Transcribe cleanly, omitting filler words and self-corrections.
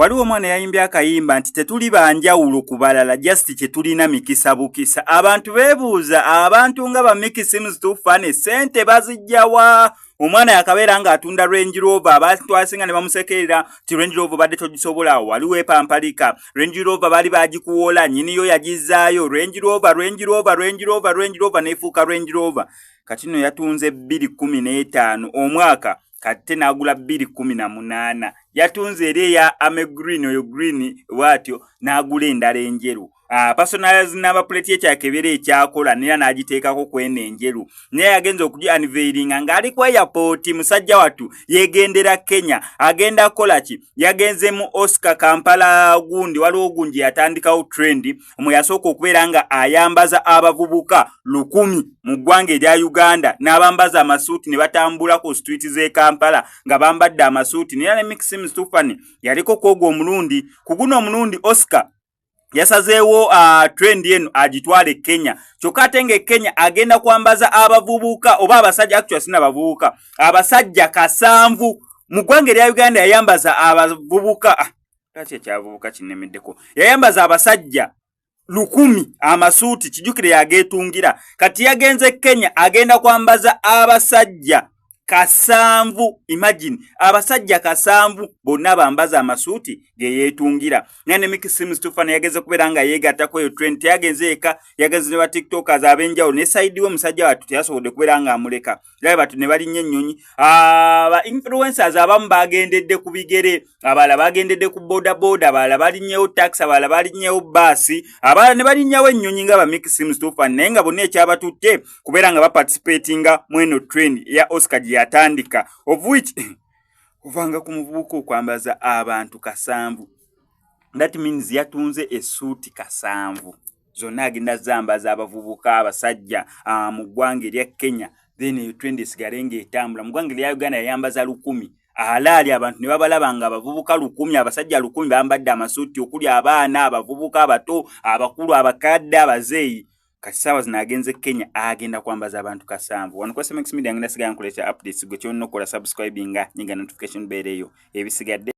waliwo omwana yayimbye akayimba nti tetuli banjawulo ku balala just kye tulina mikisa bukisa. Abantu beebuuza abantu nga ba Mickey Sims tufane sente bazijjawa? Omwana yakabeera nga atunda Range Rover, abantu asinga ne bamusekerera ti Range Rover badde togisobola, waliwo epampalika. Range Rover bali bagikuwola, nyiniyo yagizaayo. Range Rover neefuuka Range Rover. Kati nno yatunze 2015 omwaka, kati n'agula 2018. Yatunze eri eya Ame Green, oyo green bwatyo, n'agula endala enjeru. Personalize n'abaplate ekyakebera ekyakola nera n'agiteekako kwena enjeru. Naye yagenza okugi unveilinga ng'ali ku airport, musajja wattu yegendera Kenya. Agenda kola ki? Yagenze mu Oscar Kampala gundi, waliwo gundi yatandikawo trend. Omwe yasooka okubeera nga ayambaza abavubuka 100 mu ggwanga erya Uganda, n'abambaza amasuuti ne batambula ku street z'e Kampala nga bambadde amasuuti. Nera ne Mickey Sims Tufani yaliko kwogwo omulundi, ku guno omulundi Oscar yasazeewo trend yenu agitwale Kenya. Kyokka ate nga Kenya agenda kwambaza abavubuka oba abasajja, actually sina bavubuka, abasajja 7 mu ggwanga erya Uganda. Yayambaza abavubuka kati ekyavubuka kinnemeddeko, yayambaza abasajja 100 amasuuti, kijjukire yageetungira. Kati yagenze Kenya agenda kwambaza abasajja 7. Imagine abasajja 7 bonna bambaza amasuuti ge yeetungira. Nane Mickey Sims Tufani yageze kubeera nga yeegattako eyo trend. Yagenze eka, yagenze ne ba tiktokers abenjawulo, ne side we musajja wattu teyasobodde kubeera nga amuleka. Labe battu ne balinnya ennyonyi. Ba influencers abamu bagendedde ku bigere, abalala bagendedde ku boda, abalala balinnyewo taxi, abalala balinnyewo baasi, abalala ne balinnyawo ennyonyi nga ba Mickey Sims Tufani. Naye nga bonna ekyabatutte kubeera nga baparticipatinga mu eno trend ya Oscar yatandika, of which kuvanga ku muvubuka okwambaza abantu 7. That means yatunze esuuti 7 zonna agenda zambaza abavubuka abasajja mu ggwanga erya Kenya. Then eyo trend esigale ng'etambula. Mu ggwanga erya Uganda yayambaza 100. Alaali abantu ne babalaba nga abavubuka 100, abasajja 100 bambadde amasuuti, okuli abaana, abavubuka abato, abakulu, abakadde, abazeeyi. Kati saawa zino agenze Kenya agenda kwambaza abantu 7. Wano kwa SMX Media ngenda sigala nkuleeta updates gwe kyonna okola subscribinga nyinga notification bell eyo ebisigadde.